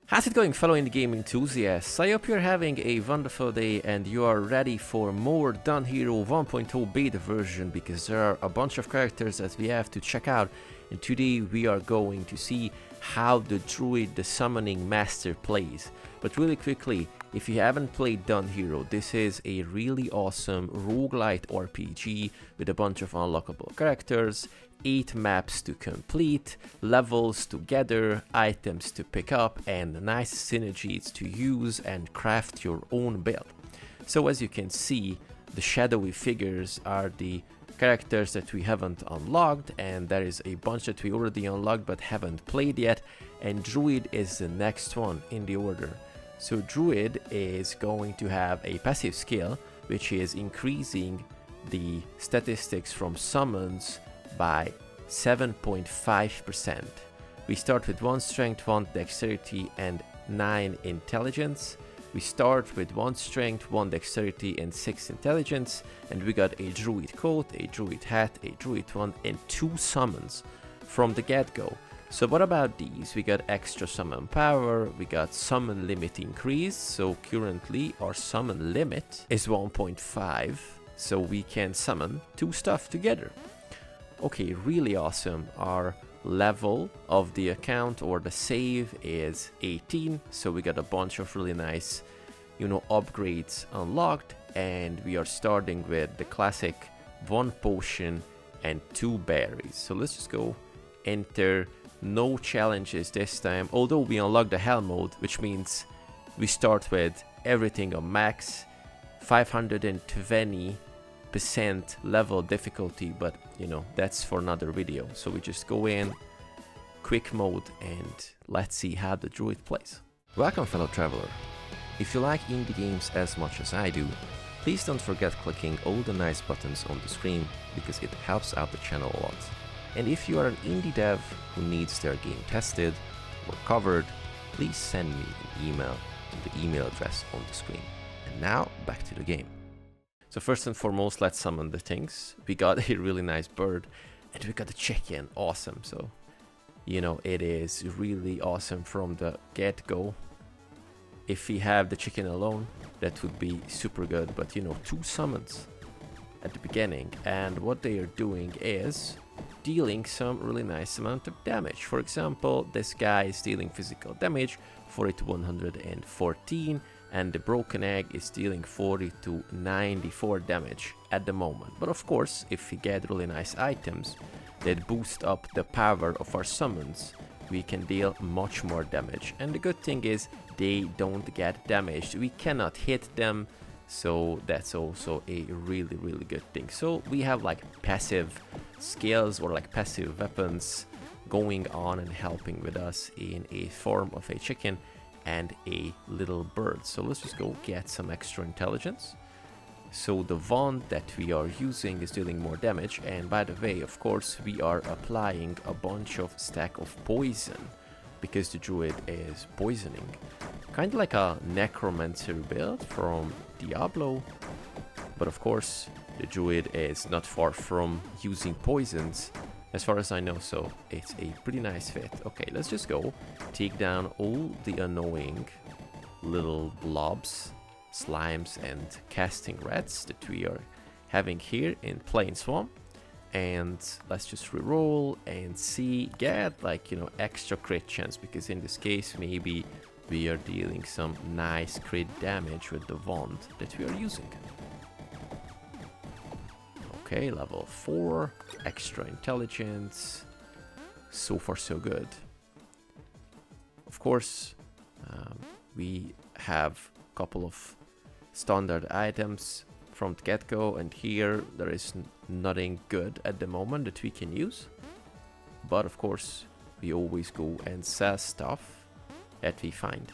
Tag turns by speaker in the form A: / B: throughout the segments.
A: How's it going, fellow indie game enthusiasts? I hope you're having a wonderful day and you are ready for more DunHero 1.0 beta version, because there are a bunch of characters that we have to check out, and today we are going to see how the Druid, the summoning master, plays. But really quickly, if you haven't played DunHero, this is a really awesome roguelite RPG with a bunch of unlockable characters, 8 maps to complete, levels to gather, items to pick up, and nice synergies to use and craft your own build. So as you can see, the shadowy figures are the characters that we haven't unlocked, and there is a bunch that we already unlocked but haven't played yet, and Druid is the next one in the order. So Druid is going to have a passive skill which is increasing the statistics from summons by 7.5%. We start with 1 strength, 1 dexterity and 9 intelligence. We start with 1 strength, 1 dexterity and 6 intelligence, and we got a Druid coat, a Druid hat, a Druid wand and 2 summons from the get-go. So what about these? We got extra summon power, we got summon limit increase, so currently our summon limit is 1.5, so we can summon 2 stuff together. Okay, really awesome. Our level of the account or the save is 18, so we got a bunch of really nice, upgrades unlocked, and we are starting with the classic 1 potion and 2 berries. So let's just go enter. No challenges this time, although we unlock the hell mode, which means we start with everything on max, 520% level difficulty, but that's for another video. So we just go in quick mode and let's see how the Druid plays. Welcome, fellow traveler. If you like indie games as much as I do, please don't forget clicking all the nice buttons on the screen, because it helps out the channel a lot. And if you are an indie dev who needs their game tested or covered, please send me an email to the email address on the screen. And now, back to the game. So first and foremost, let's summon the things. We got a really nice bird, and we got a chicken. Awesome. So, it is really awesome from the get-go. If we have the chicken alone, that would be super good. But, 2 summons at the beginning. And what they are doing is dealing some really nice amount of damage. For example, this guy is dealing physical damage 40 to 114, and the broken egg is dealing 40 to 94 damage at the moment. But of course, if we get really nice items that boost up the power of our summons, we can deal much more damage. And the good thing is they don't get damaged. We cannot hit them, so that's also a really good thing. So we have like passive skills or like passive weapons going on and helping with us in a form of a chicken and a little bird. So let's just go get some extra intelligence. So the wand that we are using is dealing more damage, and by the way, of course, we are applying a bunch of stack of poison because the Druid is poisoning. Kind of like a Necromancer build from Diablo, but of course the Druid is not far from using poisons as far as I know, so it's a pretty nice fit. Okay, let's just go take down all the annoying little blobs, slimes and casting rats that we are having here in Plain Swamp, and let's just reroll and see, get extra crit chance, because in this case maybe we are dealing some nice crit damage with the wand that we are using. Okay, level 4, extra intelligence. So far so good. Of course, we have a couple of standard items from the get-go, and here there is nothing good at the moment that we can use. But of course, we always go and sell stuff that we find.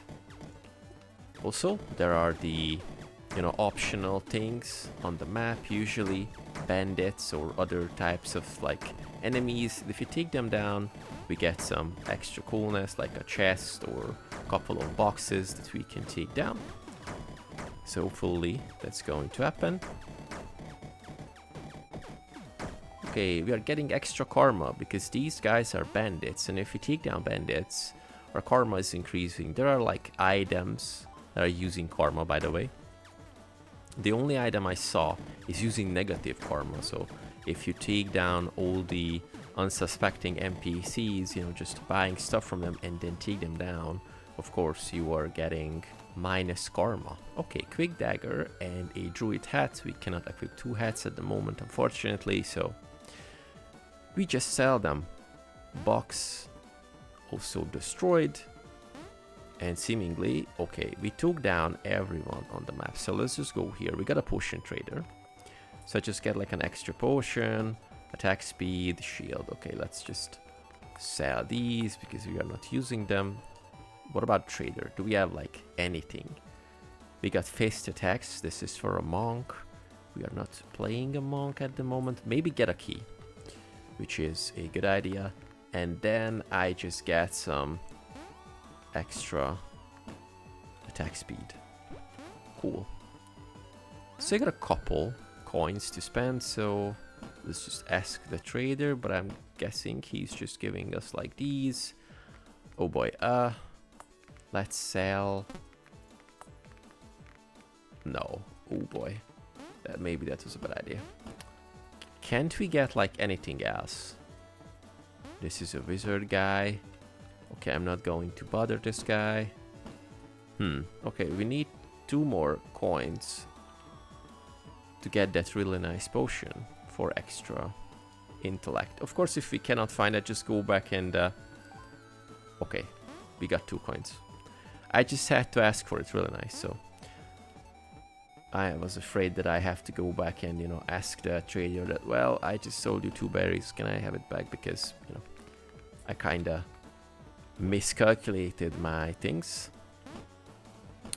A: Also, there are the optional things on the map, usually bandits or other types of enemies. If you take them down, we get some extra coolness, like a chest or a couple of boxes that we can take down. So hopefully that's going to happen. Okay, we are getting extra karma because these guys are bandits, and if we take down bandits, Our karma is increasing. There are like items that are using karma, by the way. The only item I saw is using negative karma, so if you take down all the unsuspecting NPCs, you know, just buying stuff from them and then take them down, of course you are getting minus karma. Okay, quick dagger and a druid hat. We cannot equip 2 hats at the moment, unfortunately, so we just sell them. Box also destroyed. And seemingly, okay, we took down everyone on the map. So let's just go here. We got a potion trader. So I just get like an extra potion, attack speed, shield. Okay, let's just sell these because we are not using them. What about trader? Do we have like anything? We got fist attacks. This is for a monk. We are not playing a monk at the moment. Maybe get a key, which is a good idea. And then I just get some extra attack speed. Cool. So I got a couple coins to spend, so let's just ask the trader, but I'm guessing he's just giving us like these. Oh boy, let's sell. No. Oh boy. Maybe that was a bad idea. Can't we get like anything else? This is a wizard guy. Okay, I'm not going to bother this guy. Okay, we need 2 more coins to get that really nice potion for extra intellect. Of course, if we cannot find it, just go back and... Okay, we got 2 coins. I just had to ask for it, really nice, so... I was afraid that I have to go back and, you know, ask the trader that, well, I just sold you 2 berries, can I have it back? Because, you know, I kinda miscalculated my things.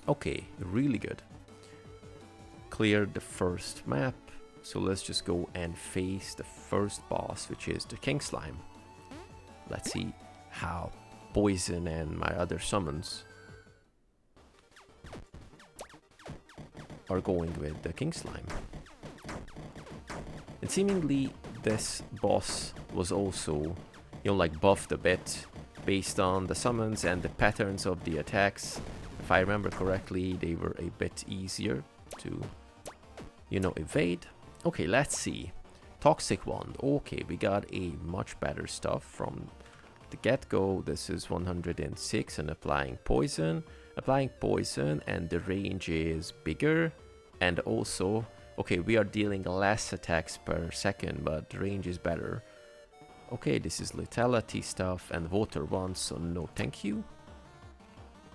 A: Okay, really good. Cleared the first map, so let's just go and face the first boss, which is the king slime. Let's see how poison and my other summons are going with the king slime. And seemingly this boss was also, you know, like buffed a bit based on the summons and the patterns of the attacks. If I remember correctly, they were a bit easier to, you know, evade. Okay, let's see. Toxic Wand. Okay, we got a much better stuff from the get-go. This is 106 and applying poison. Applying poison and the range is bigger. And also, okay, we are dealing less attacks per second, but the range is better. Okay, this is lethality stuff and water one, so no thank you.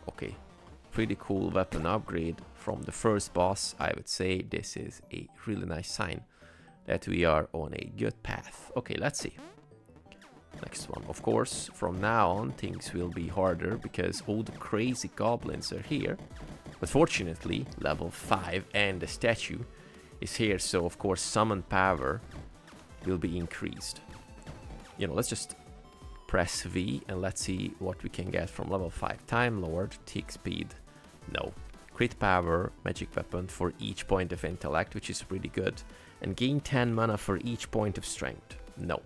A: Okay, pretty cool weapon upgrade from the first boss. I would say this is a really nice sign that we are on a good path. Okay, let's see. Next one. Of course, from now on things will be harder because all the crazy goblins are here. But fortunately, level 5 and the statue is here, so of course summon power will be increased. You know, let's just press V and let's see what we can get from level 5. Time Lord, tick speed, no. Crit power, magic weapon for each point of intellect, which is really good. And gain 10 mana for each point of strength, no.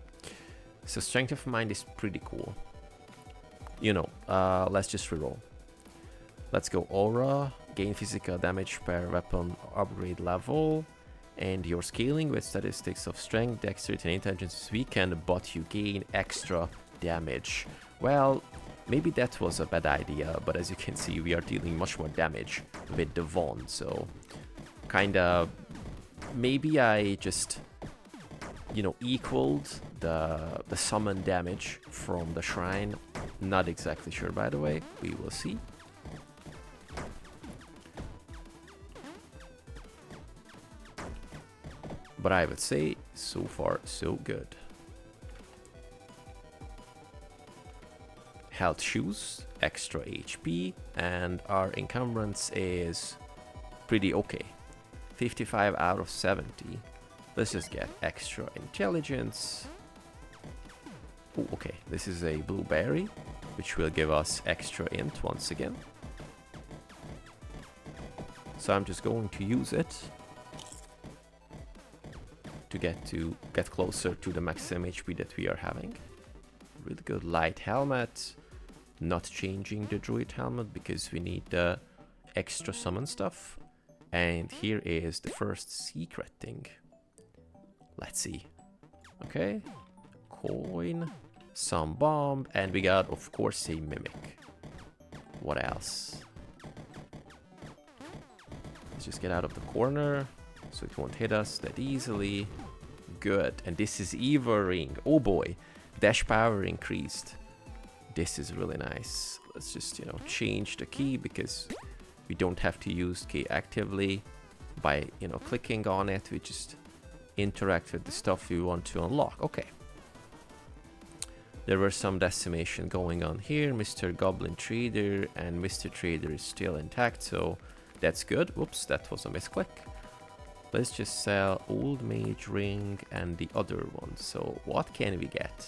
A: So strength of mind is pretty cool. You know, let's just reroll. Let's go aura, gain physical damage per weapon upgrade level. And your scaling with statistics of strength, dexterity, and intelligence is weakened, but you gain extra damage. Well, maybe that was a bad idea, but as you can see, we are dealing much more damage with the wand, so kinda, maybe I just, you know, equaled the summon damage from the shrine. Not exactly sure, by the way, we will see. But I would say, so far, so good. Health shoes, extra HP, and our encumbrance is pretty okay. 55 out of 70. Let's just get extra intelligence. Oh, okay, this is a blueberry, which will give us extra int once again. So I'm just going to use it to get closer to the maximum HP that we are having. Really good light helmet. not changing the Druid helmet because we need the extra summon stuff. And here is the first secret thing. Let's see. Okay. Coin, some bomb, and we got, of course, a mimic. What else? Let's just get out of the corner so it won't hit us that easily. Good. And this is Evo Ring. Oh boy. Dash power increased. This is really nice. Let's just, you know, change the key because we don't have to use key actively. By, you know, clicking on it, we just interact with the stuff we want to unlock. Okay. There were some decimation going on here. Mr. Goblin Trader and Mr. Trader is still intact, so that's good. Whoops, that was a misclick. Let's just sell Old Mage Ring and the other one. So what can we get?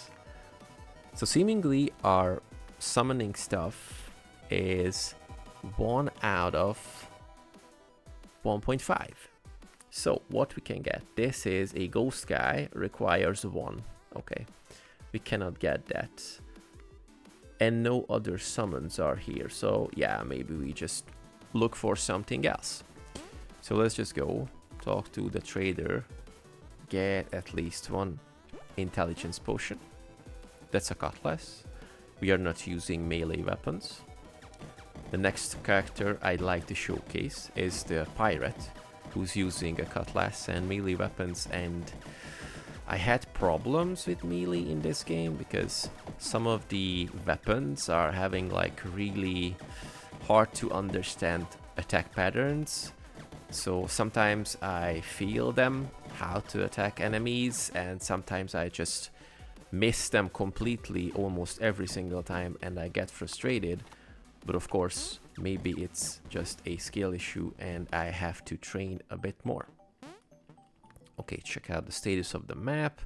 A: So seemingly our summoning stuff is 1 out of 1.5. So what we can get? This is a ghost guy, requires 1. Okay. We cannot get that. And no other summons are here. So yeah, maybe we just look for something else. So let's just go talk to the trader. Get at least 1 intelligence potion. That's a cutlass. We are not using melee weapons. The next character I'd like to showcase is the pirate, who's using a cutlass and melee weapons, and I had problems with melee in this game because some of the weapons are having like really hard to understand attack patterns. So sometimes I feel them, how to attack enemies, and sometimes I just miss them completely almost every single time and I get frustrated. But of course, maybe it's just a skill issue and I have to train a bit more. Okay, check out the status of the map.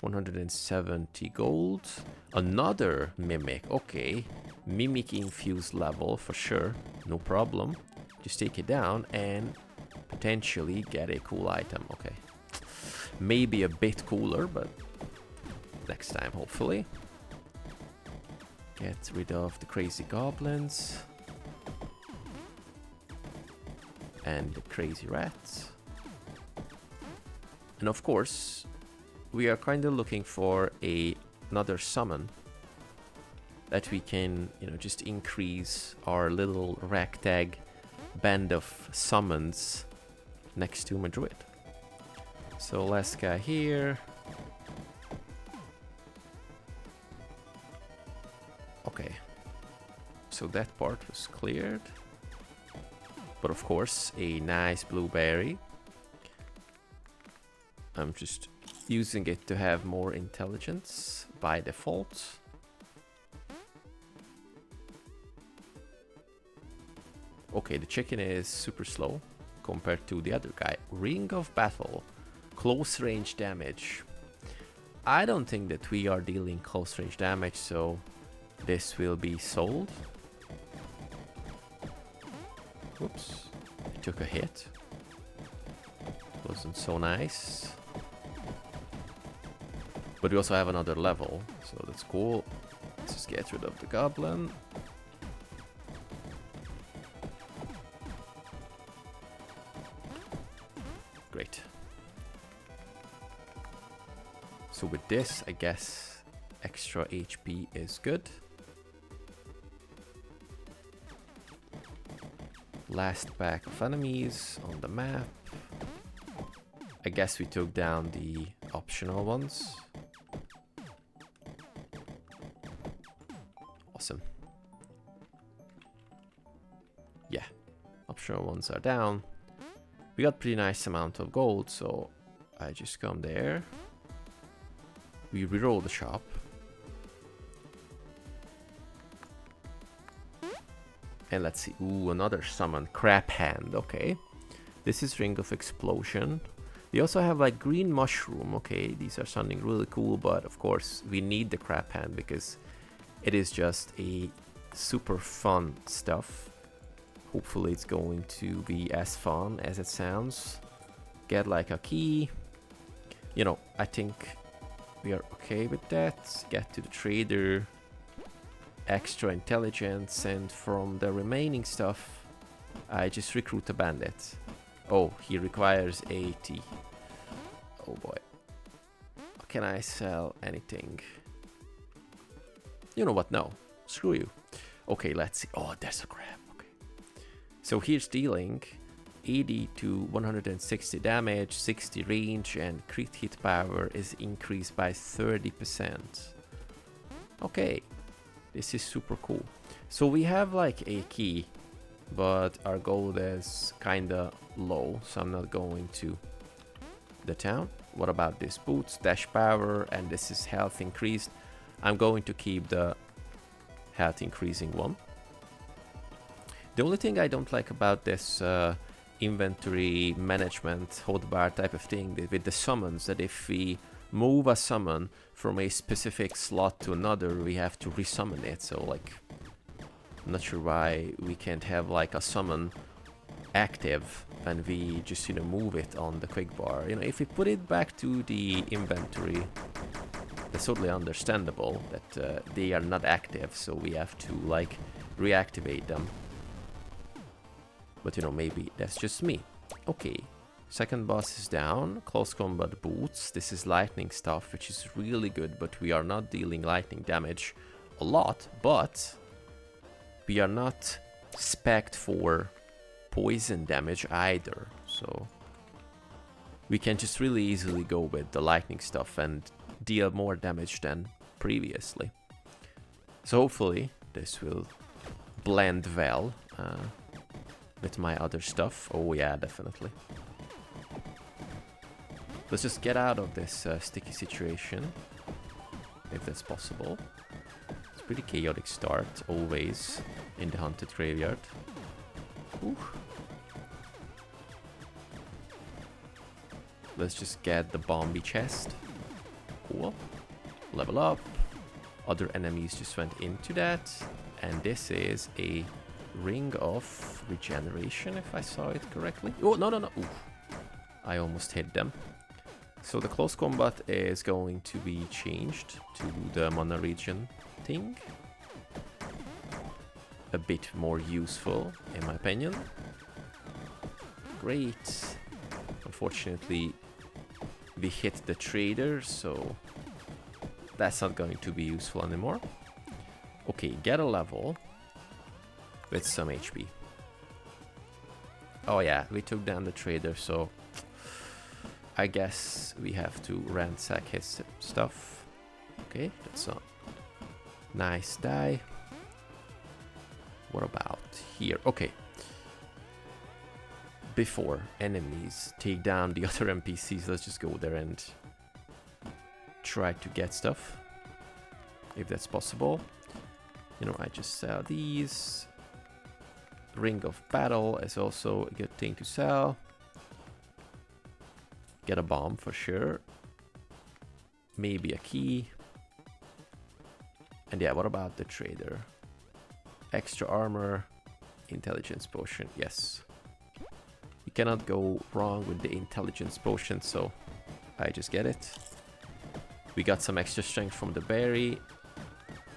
A: 170 gold. Another mimic. Okay, mimic infused level for sure. No problem. Just take it down and potentially get a cool item. Okay, maybe a bit cooler, but next time hopefully. Get rid of the crazy goblins and the crazy rats. And of course, we are kind of looking for another summon that we can, you know, just increase our little ragtag band of summons next to Druid. So last guy here. Okay, so that part was cleared. But of course, a nice blueberry. I'm just using it to have more intelligence by default. Okay, the chicken is super slow compared to the other guy. Ring of Battle. Close range damage. I don't think that we are dealing close range damage, so this will be sold. Whoops. I took a hit. Wasn't so nice. But we also have another level, so that's cool. Let's just get rid of the goblin. Great. So with this, I guess extra HP is good. Last pack of enemies on the map. I guess we took down the optional ones. Awesome. Yeah, optional ones are down. We got pretty nice amount of gold, so I just come there. We reroll the shop. And let's see. Ooh, another summon. Crab Hand. Okay. This is Ring of Explosion. We also have like green mushroom. Okay, these are sounding really cool, but of course we need the Crab Hand because it is just a super fun stuff. Hopefully it's going to be as fun as it sounds. Get like a key. You know, I think we are okay with that. Get to the trader. extra intelligence, and from the remaining stuff, I just recruit a bandit. Oh, he requires 80. Oh boy. Can I sell anything? You know what? No. Screw you. Okay, let's see. Oh, there's a crab. Okay. So here's dealing 80 to 160 damage, 60 range, and crit hit power is increased by 30%. Okay. This is super cool. So we have like a key, but our gold is kinda low, so I'm not going to the town. What about this boots, dash power, and this is health increased. I'm going to keep the health increasing one. The only thing I don't like about this inventory management hotbar type of thing with the summons, that if we move a summon from a specific slot to another, we have to resummon it. So like, I'm not sure why we can't have like a summon active and we just, you know, move it on the quick bar. You know, if we put it back to the inventory, that's totally understandable that they are not active, so we have to like reactivate them. But you know, maybe that's just me. Okay, second boss is down. Close combat boots. This is lightning stuff, which is really good, but we are not dealing lightning damage a lot, but we are not spec'd for poison damage either, so we can just really easily go with the lightning stuff and deal more damage than previously. So hopefully this will blend well with my other stuff. Oh yeah, definitely. Let's just get out of this sticky situation, if that's possible. It's a pretty chaotic start, always in the haunted graveyard. Ooh. Let's just get the Bombi chest. Cool. Level up. Other enemies just went into that. And this is a ring of regeneration, if I saw it correctly. Oh, no, no, no. Ooh. I almost hit them. So the close combat is going to be changed to the mana regen thing. A bit more useful, in my opinion. Great. Unfortunately, we hit the trader, so that's not going to be useful anymore. Okay, get a level with some HP. Oh yeah, we took down the trader, so I guess we have to ransack his stuff. Okay, that's a nice die. What about here? Okay. Before enemies take down the other NPCs, let's just go there and try to get stuff, if that's possible. You know, I just sell these. Ring of Battle is also a good thing to sell. Get a bomb for sure. Maybe a key. And yeah, what about the trader? Extra armor, intelligence potion, yes. You cannot go wrong with the intelligence potion, so I just get it. We got some extra strength from the berry.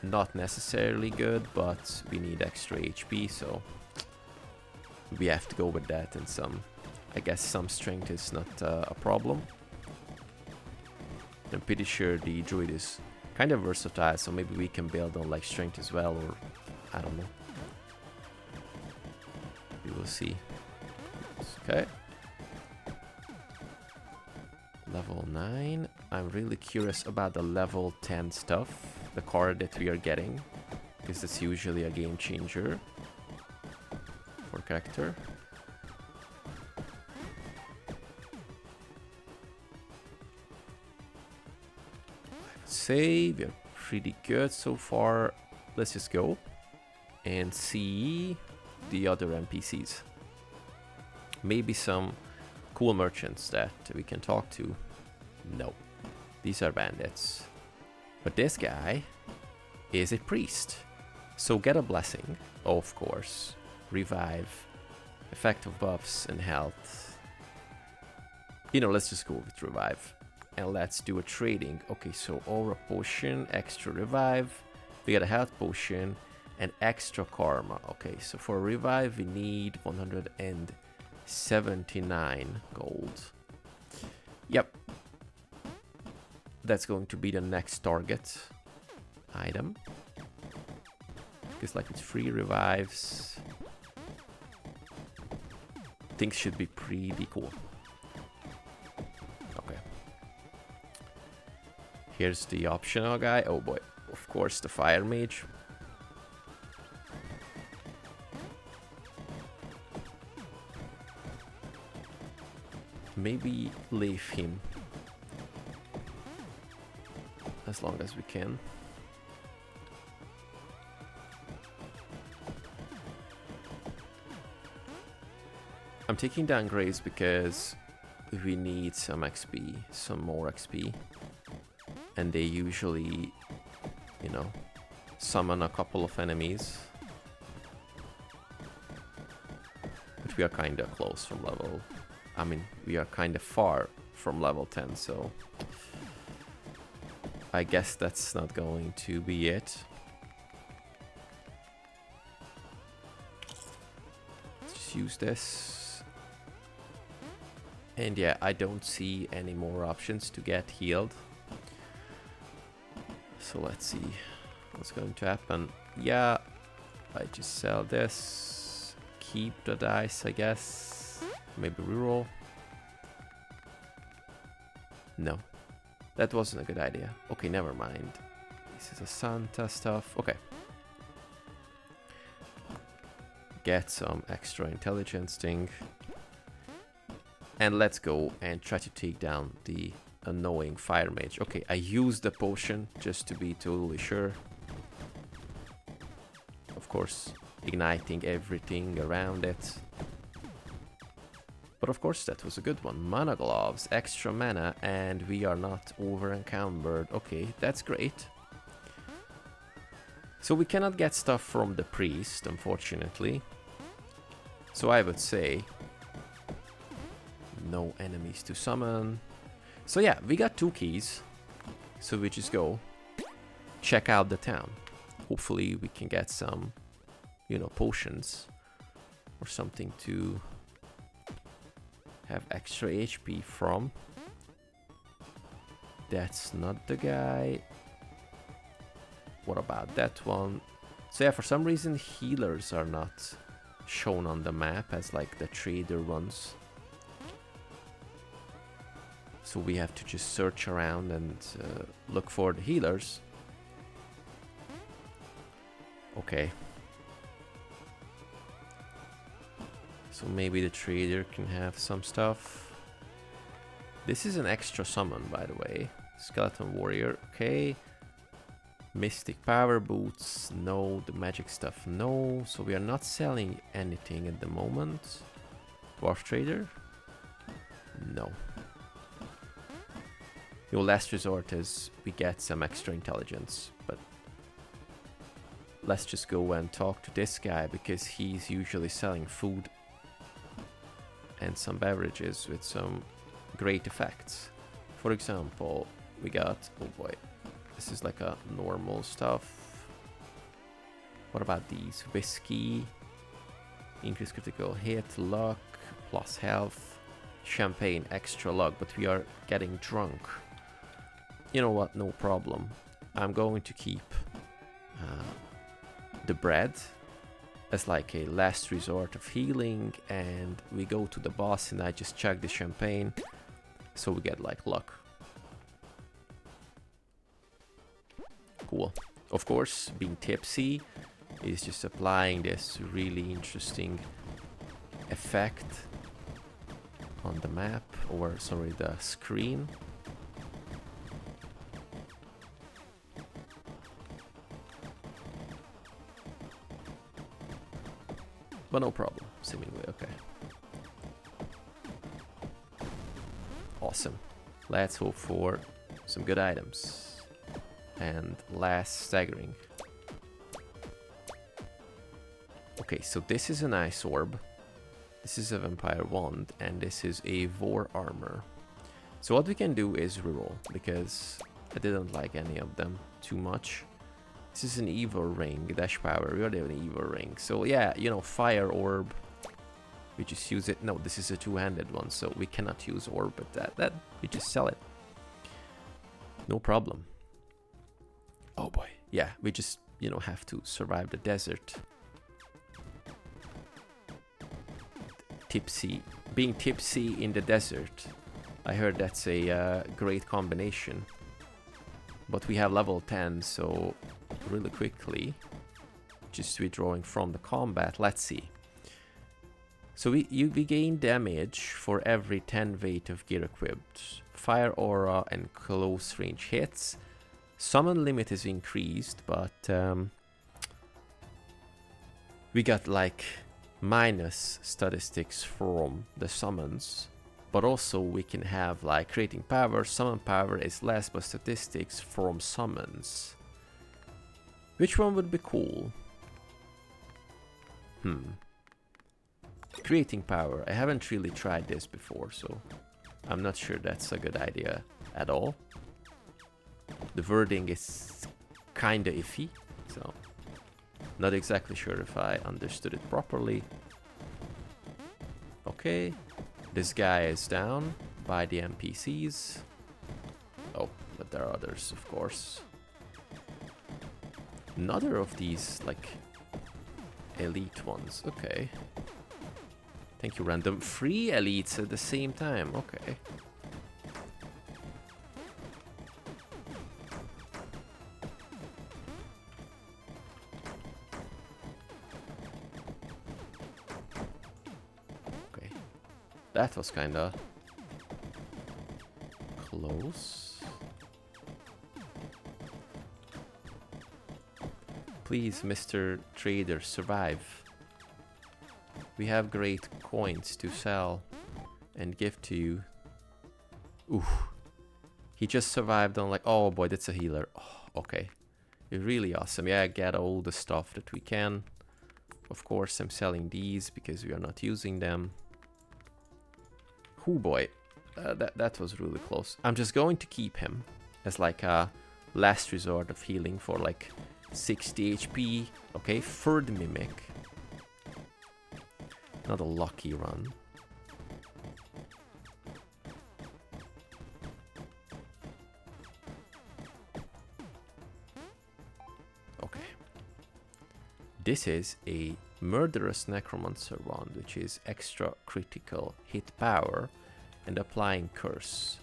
A: Not necessarily good, but we need extra HP, so we have to go with that, and some, I guess some strength is not a problem. I'm pretty sure the druid is kind of versatile, so maybe we can build on like strength as well, or I don't know. We will see. Okay. Level 9. I'm really curious about the level 10 stuff, the card that we are getting, because it's usually a game changer for character. I would say we're pretty good so far. Let's just go and see the other NPCs. Maybe some cool merchants that we can talk to. No, these are bandits. But this guy is a priest. So get a blessing, of course. Revive, effective buffs and health. You know, let's just go with revive. And let's do a trading. Okay, so aura potion, extra revive. We got a health potion and extra karma. Okay, so for revive we need 179 gold. Yep. That's going to be the next target item. Because like it's 3 revives. Things should be pretty cool. Okay. Here's the optional guy. Oh boy. Of course the fire mage. Maybe leave him as long as we can. I'm taking down Graves because we need some XP, some more XP. And they usually, you know, summon a couple of enemies. But we are kind of close from level... I mean, we are kind of far from level 10, so... I guess that's not going to be it. Let's just use this. And yeah, I don't see any more options to get healed. So let's see what's going to happen. Yeah, I just sell this. Keep the dice, I guess. Maybe reroll. No. That wasn't a good idea. Okay, never mind. This is a Santa stuff. Okay. Get some extra intelligence thing. And let's go and try to take down the annoying fire mage. Okay, I used the potion just to be totally sure. Of course, igniting everything around it. But of course that was a good one. Mana gloves, extra mana, and we are not over encumbered. Okay, that's great. So we cannot get stuff from the priest, unfortunately. So I would say no enemies to summon. So yeah, we got 2 keys. So we just go check out the town. Hopefully we can get some, you know, potions or something to have extra HP from. That's not the guy. What about that one? So yeah, for some reason healers are not shown on the map as like the trader ones. So we have to just search around and look for the healers. Okay. So maybe the trader can have some stuff. This is an extra summon, by the way. Skeleton warrior, okay. Mystic power boots, no. The magic stuff, no. So we are not selling anything at the moment. Dwarf trader? No. Your last resort is we get some extra intelligence, but let's just go and talk to this guy because he's usually selling food and some beverages with some great effects. For example, we got, oh boy, this is like a normal stuff. What about these? Whiskey, increase critical hit, luck, plus health, champagne, extra luck, but we are getting drunk. You know what, no problem. I'm going to keep the bread as like a last resort of healing, and we go to the boss and I just chug the champagne so we get like luck. Cool. Of course, being tipsy is just applying this really interesting effect on the map, or sorry, the screen. But no problem, seemingly, okay. Awesome. Let's hope for some good items. And last staggering. Okay, so this is an ice orb. This is a vampire wand, and this is a vor armor. So what we can do is reroll, because I didn't like any of them too much. This is an evil ring, dash power, we already have an evil ring. So yeah, you know, fire orb. We just use it. No, this is a two-handed one, so we cannot use orb with that. We just sell it. No problem. Oh boy. Yeah, we just, you know, have to survive the desert. Tipsy. Being tipsy in the desert. I heard that's a great combination. But we have level 10, so really quickly, just withdrawing from the combat. Let's see. So we gain damage for every 10 weight of gear equipped. Fire aura and close range hits. Summon limit is increased, but we got like minus statistics from the summons. But also we can have like creating power. Summon power is less, but statistics from summons. Which one would be cool? Creating power. I haven't really tried this before, so I'm not sure that's a good idea at all. The wording is kinda iffy, so not exactly sure if I understood it properly. Okay, this guy is down by the NPCs. Oh, but there are others, of course. Another of these, like, elite ones. Okay. Thank you, random. 3 elites at the same time. Okay. Okay. That was kinda close. Please, Mr. Trader, survive. We have great coins to sell and give to you. Ooh. He just survived on like... Oh boy, that's a healer. Oh, okay. You're really awesome. Yeah, get all the stuff that we can. Of course, I'm selling these because we are not using them. Oh boy. That was really close. I'm just going to keep him as like a last resort of healing for like 60 HP. Okay, third mimic. Not a lucky run. Okay. This is a murderous Necromancer wand, which is extra critical hit power and applying curse.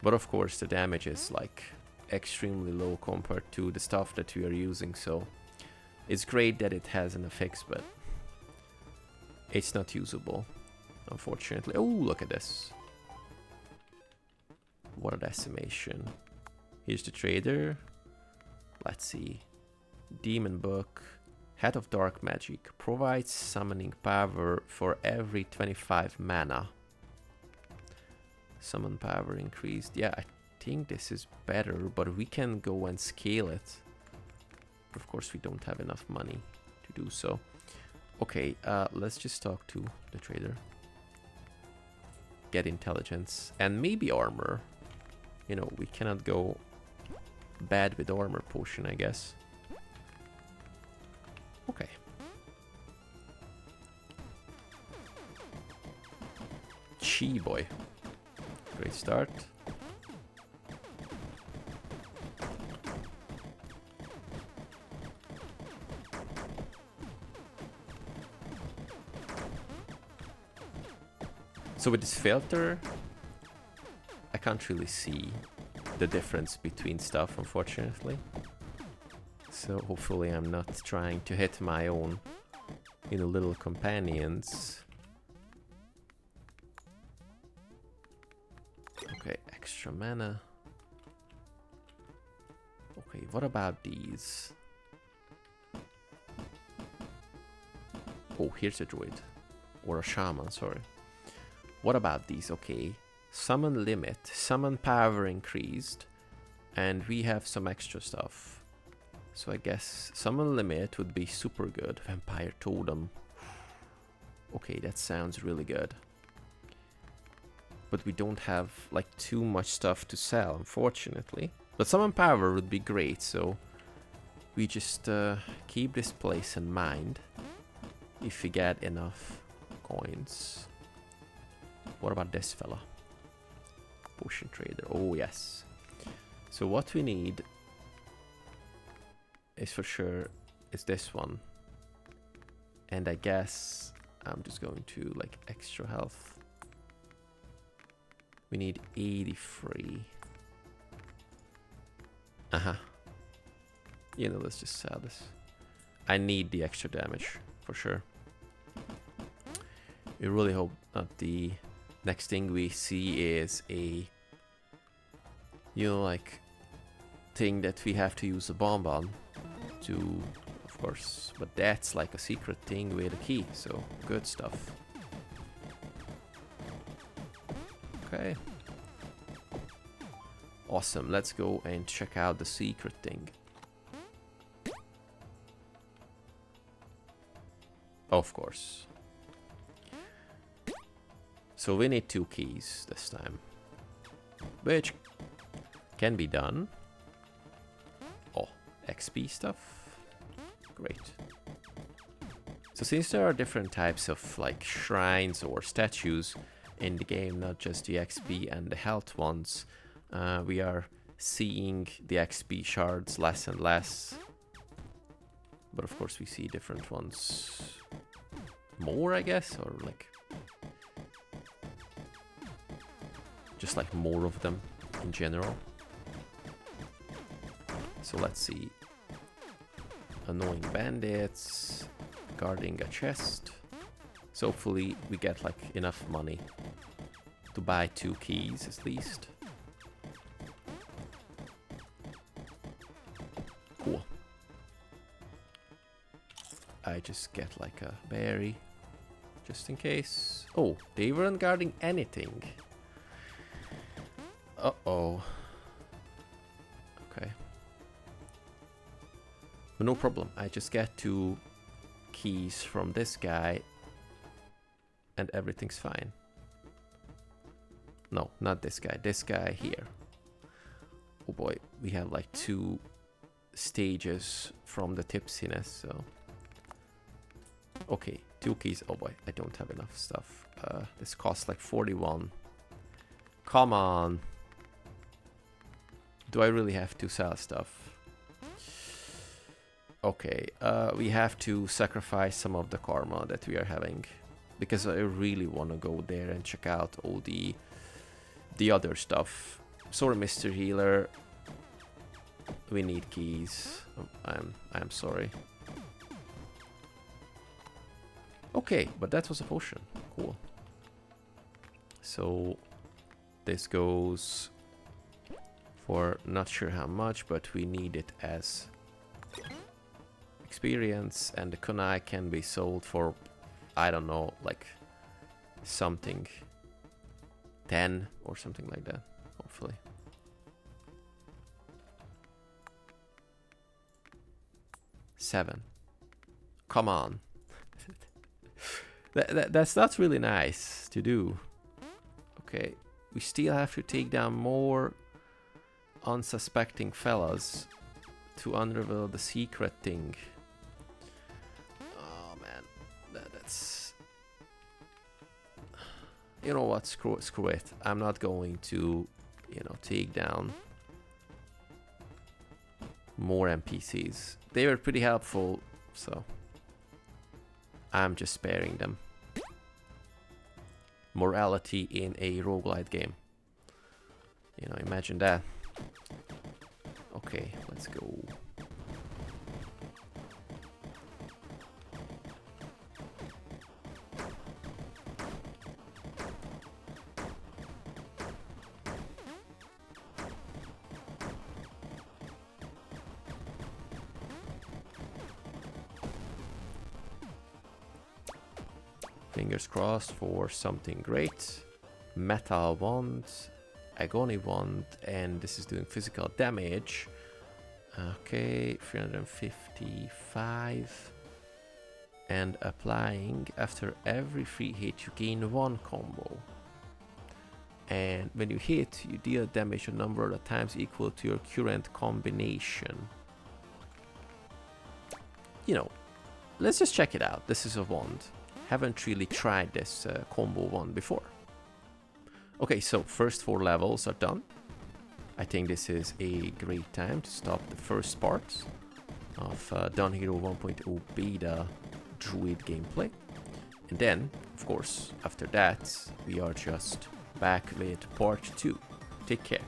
A: But of course the damage is like extremely low compared to the stuff that we are using, so it's great that it has an effect, but it's not usable, unfortunately. Oh, look at this. What a decimation. Here's the trader. Let's see. Demon Book. Hat of Dark Magic. Provides summoning power for every 25 mana. Summon power increased. Yeah, I think this is better, but we can go and scale it. Of course, we don't have enough money to do so. Okay, let's just talk to the trader. Get intelligence and maybe armor. You know, we cannot go bad with armor potion, I guess. Okay. Chi boy. Great start. So with this filter, I can't really see the difference between stuff, unfortunately. So hopefully I'm not trying to hit my own, you know, little companions. Okay, extra mana. Okay, what about these? Oh, here's a druid. Or a shaman, sorry. What about these? Okay, summon limit, summon power increased, and we have some extra stuff. So I guess summon limit would be super good. Vampire totem. Okay, that sounds really good. But we don't have like too much stuff to sell, unfortunately. But summon power would be great, so we just keep this place in mind. If we get enough coins. What about this fella? Potion trader. Oh yes. So what we need is for sure is this one. And I guess I'm just going to like extra health. We need 83. You know, let's just sell this. I need the extra damage for sure. We really hope that the next thing we see is a, you know, like thing that we have to use a bomb on to, of course, but that's like a secret thing with a key, so good stuff. Okay. Awesome, let's go and check out the secret thing. Of course. So we need 2 keys this time, which can be done. Oh, XP stuff. Great. So since there are different types of like shrines or statues in the game, not just the XP and the health ones, we are seeing the XP shards less and less. But of course we see different ones more, I guess, or like just like more of them in general. So let's see. Annoying bandits guarding a chest. So hopefully we get like enough money to buy 2 keys at least. Cool. I just get like a berry just in case. Oh, they weren't guarding anything. Uh-oh. Okay. But no problem. I just get 2 keys from this guy and everything's fine. No, not this guy. This guy here. Oh boy, we have like 2 stages from the tipsiness, so... Okay, 2 keys. Oh boy, I don't have enough stuff. This costs like 41. Come on. Do I really have to sell stuff? Okay, we have to sacrifice some of the karma that we are having, because I really want to go there and check out all the other stuff. Sorry, Mr. Healer. We need keys. I'm sorry. Okay, but that was a potion. Cool. So this goes for not sure how much, but we need it as experience, and the kunai can be sold for, I don't know, like something 10 or something like that, hopefully. Seven. Come on. That's not really nice to do. Okay, we still have to take down more unsuspecting fellas to unravel the secret thing. Oh man, that's... You know what, screw it. I'm not going to, you know, take down more NPCs. They were pretty helpful, so I'm just sparing them. Morality in a roguelite game. You know, imagine that. Okay, let's go. Fingers crossed for something great. Metal wand, agony wand, and this is doing physical damage. Okay, 355. And applying after every free hit you gain 1 combo. And when you hit, you deal damage a number of times equal to your current combination. you know, let's just check it out. This is a wand. Haven't really tried this combo one before. Okay, so first 4 levels are done. I think this is a great time to stop the first part of DunHero 1.0 beta Druid gameplay. And then, of course, after that, we are just back with part 2. Take care.